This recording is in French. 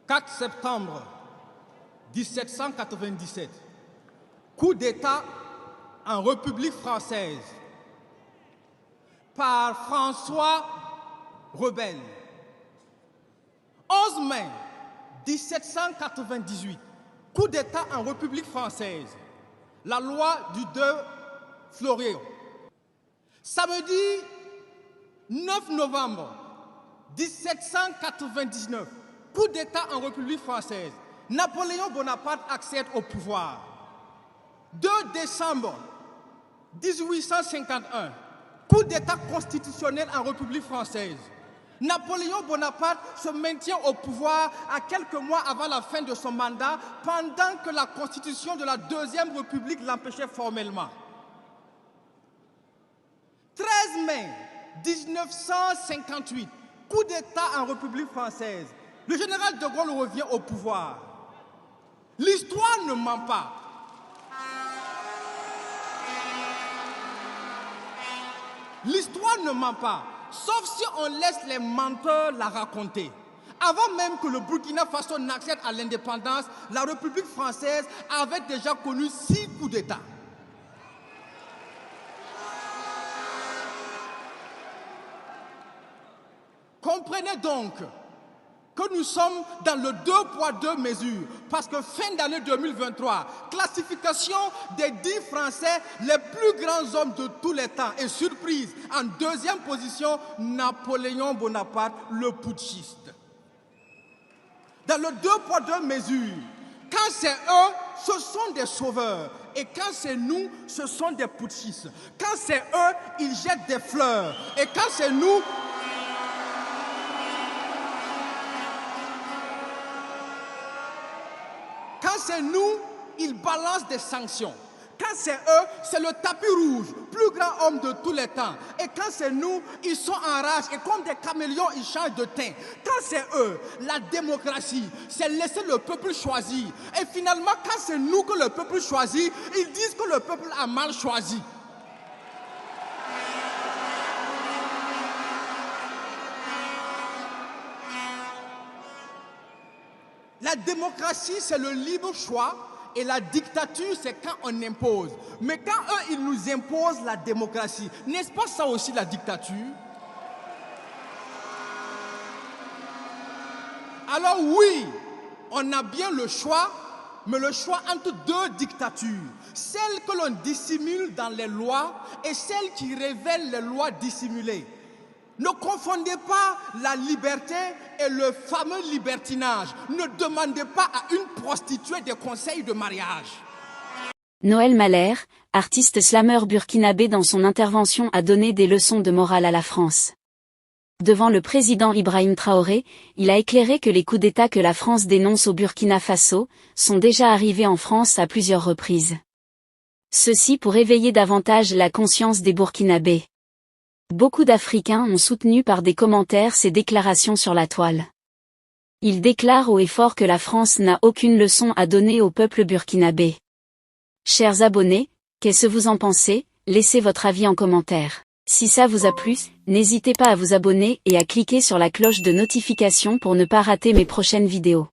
4 septembre 1797, coup d'État en République française par François Rebelle. 11 mai 1798, coup d'État en République française, la loi du 2 février. Samedi 9 novembre 1799, coup d'État en République française, Napoléon Bonaparte accède au pouvoir. 2 décembre 1851, coup d'État constitutionnel en République française. Napoléon Bonaparte se maintient au pouvoir à quelques mois avant la fin de son mandat, pendant que la constitution de la Deuxième République l'empêchait formellement. 13 mai 1958, coup d'État en République française. Le général de Gaulle revient au pouvoir. L'histoire ne ment pas. L'histoire ne ment pas, sauf si on laisse les menteurs la raconter. Avant même que le Burkina Faso n'accède à l'indépendance, la République française avait déjà connu 6 coups d'État. Comprenez donc que nous sommes dans le 2 poids 2 mesures, parce que fin d'année 2023, classification des 10 Français les plus grands hommes de tous les temps, et surprise, en 2e position, Napoléon Bonaparte, le putschiste. Dans le 2 poids 2 mesures, quand c'est eux, ce sont des sauveurs, et quand c'est nous, ce sont des putschistes. Quand c'est eux, ils jettent des fleurs, et quand c'est nous, c'est nous, ils balancent des sanctions. Quand c'est eux, c'est le tapis rouge, plus grand homme de tous les temps. Et quand c'est nous, ils sont en rage et comme des caméléons, ils changent de teint. Quand c'est eux, la démocratie, c'est laisser le peuple choisir. Et finalement, quand c'est nous que le peuple choisit, ils disent que le peuple a mal choisi. La démocratie, c'est le libre choix et la dictature, c'est quand on impose. Mais quand eux, ils nous imposent la démocratie, n'est-ce pas ça aussi la dictature? Alors oui, on a bien le choix, mais le choix entre 2 dictatures. Celle que l'on dissimule dans les lois et celle qui révèle les lois dissimulées. Ne confondez pas la liberté et le fameux libertinage. Ne demandez pas à une prostituée des conseils de mariage. Noël Mahler, artiste slameur burkinabé, dans son intervention a donné des leçons de morale à la France. Devant le président Ibrahim Traoré, il a éclairé que les coups d'État que la France dénonce au Burkina Faso sont déjà arrivés en France à plusieurs reprises. Ceci pour éveiller davantage la conscience des Burkinabés. Beaucoup d'Africains ont soutenu par des commentaires ces déclarations sur la toile. Il déclare haut et fort que la France n'a aucune leçon à donner au peuple burkinabé. Chers abonnés, qu'est-ce que vous en pensez? Laissez votre avis en commentaire. Si ça vous a plu, n'hésitez pas à vous abonner et à cliquer sur la cloche de notification pour ne pas rater mes prochaines vidéos.